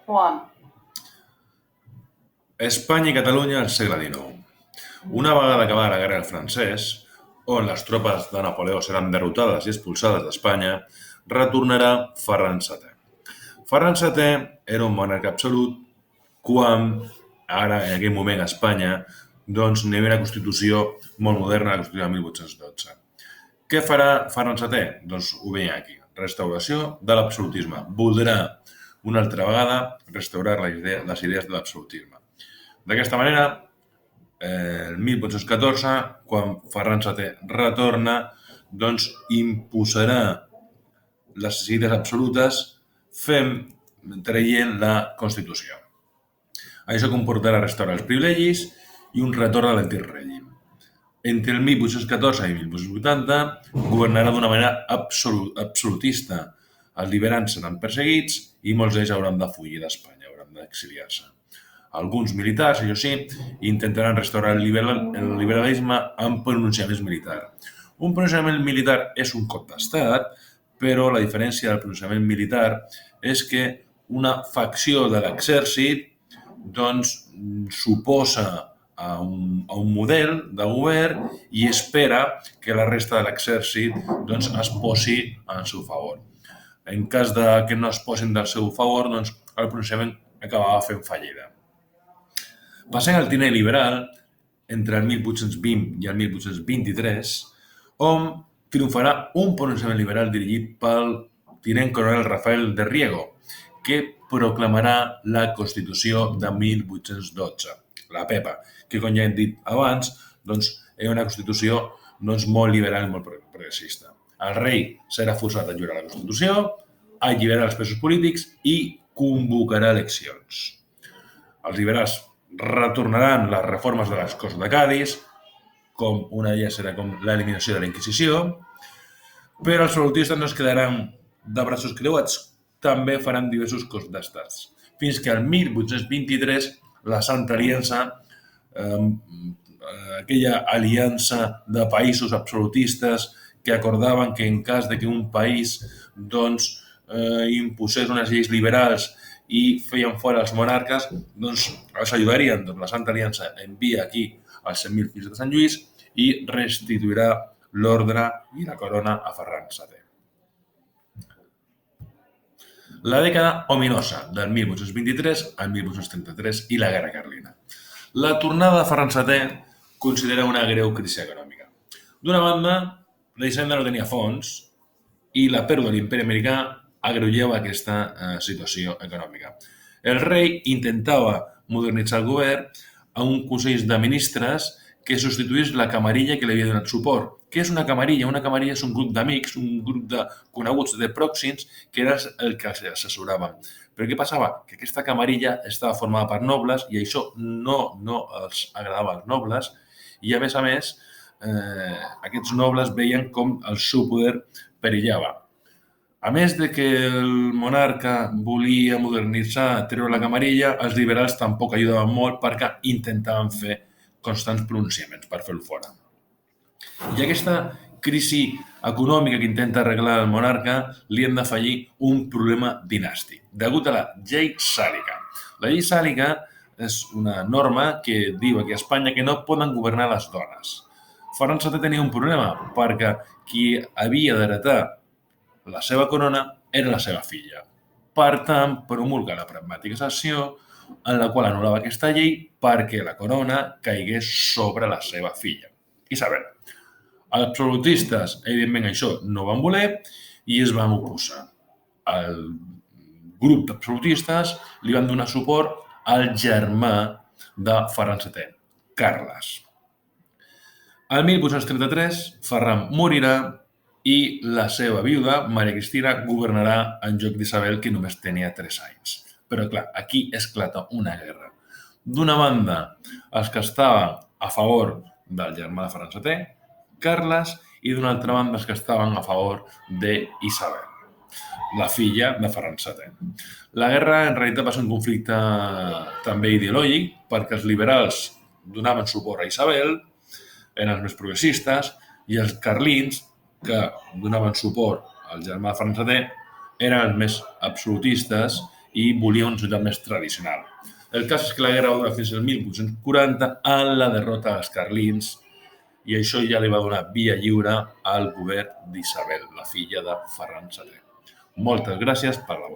Juan. Espanya i Catalunya al segle XIX. Una vegada acabada la guerra del francès, on les tropes de Napoleó seran derrotades i expulsades d'Espanya, retornarà Ferran VII. Ferran VII era un monarca absolut quan, ara, en aquell moment, a Espanya, doncs, n'hi havia una Constitució molt moderna, la Constitució de 1812. Què farà Ferran VII? Doncs ho veiem aquí. Restauració de l'absolutisme. Voldrà, una altra vegada, restaurar les idees de l'absolutisme. D'aquesta manera, el 1814, quan Ferran VII retorna, doncs imposarà les idees absolutes traient la Constitució. Això comportarà restaurar els privilegis i un retorn a l'antic règim. Entre el 1814 i 1880 governarà d'una manera absolutista. Els liberals seran perseguits i molts d'ells hauran de fugir d'Espanya, hauran d'exiliar-se. Alguns militars, això sí, intentaran restaurar el liberalisme amb pronunciaments militars. Un pronunciament militar és un cop d'estat, però la diferència del pronunciament militar és que una facció de l'exèrcit doncs, s'oposa a un model de govern i espera que la resta de l'exèrcit doncs, es posi en seu favor. En cas de que no es posin del seu favor, doncs, el pronunciament acabava fent fallida. Passem al tinent liberal entre el 1820 i el 1823, on triomfarà un pronunciament liberal dirigit pel tinent coronel Rafael de Riego, que proclamarà la Constitució de 1812, la PEPA, que, com ja hem dit abans, doncs, era una Constitució molt liberal i molt progressista. El rei serà forçat a lliurar la Constitució, alliberar els presos polítics i convocarà eleccions. Els liberals retornaran les reformes de les Corts de Cadis, com una d'elles era com l'eliminació de la Inquisició, però els absolutistes no es quedaran de braços creuats, també faran diversos cops d'estats, fins que el 1823 la Santa Aliança, aquella aliança de països absolutistes que acordaven que en cas de que un país doncs, imposés unes lleis liberals i feien fora els monarques, doncs els ajudarien. Doncs la Santa Aliança envia aquí els 100.000 fills de Sant Lluís i restituirà l'ordre i la corona a Ferran VII. La dècada ominosa del 1823 al 1833 i la Guerra Carlina. La tornada de Ferran VII considera una greu crisi econòmica. D'una banda, la Hisenda no tenia fons i la pèrdua de l'imperi americà agreujava aquesta situació econòmica. El rei intentava modernitzar el govern a un consell de ministres que substituís la camarilla que li havia donat suport. Què és una camarilla? Una camarilla és un grup d'amics, un grup de coneguts, de pròxims, que era el que assessoraven. Però què passava? Que aquesta camarilla estava formada per nobles i això no els agradava als nobles i, a més, aquests nobles veien com el seu poder perillava. A més de que el monarca volia modernitzar, treure la camarilla, els liberals tampoc ajudaven molt perquè intentaven fer constants pronunciaments per fer-lo fora. I aquesta crisi econòmica que intenta arreglar el monarca li hem d'afegir un problema dinàstic, degut a la llei sàlica. La llei sàlica és una norma que diu aquí a Espanya que no poden governar les dones. Ferran VII tenia un problema perquè qui havia d'heretar la seva corona era la seva filla. Per tant, promulga la pragmàtica sanció en la qual anul·lava aquesta llei perquè la corona caigués sobre la seva filla, Isabel. Els absolutistes, evidentment, això no van voler i es van oposar. El grup d'absolutistes li van donar suport al germà de Ferran VII, Carles. El 1833, Ferran morirà i la seva viuda, Maria Cristina, governarà en lloc d'Isabel, que només tenia 3 anys. Però, clar, aquí esclata una guerra. D'una banda, els que estaven a favor del germà de Ferran VII, Carles, i d'una altra banda, els que estaven a favor d'Isabel, la filla de Ferran VII. La guerra, en realitat, va ser un conflicte també ideològic, perquè els liberals donaven suport a Isabel, eren els més progressistes, i els carlins, que donaven suport al germà de Ferran VII, eren els més absolutistes i volia una societat més tradicional. El cas és que la guerra va durar fins al 1840 amb la derrota dels carlins i això ja li va donar via lliure al govern d'Isabel, la filla de Ferran VII. Moltes gràcies per la vostra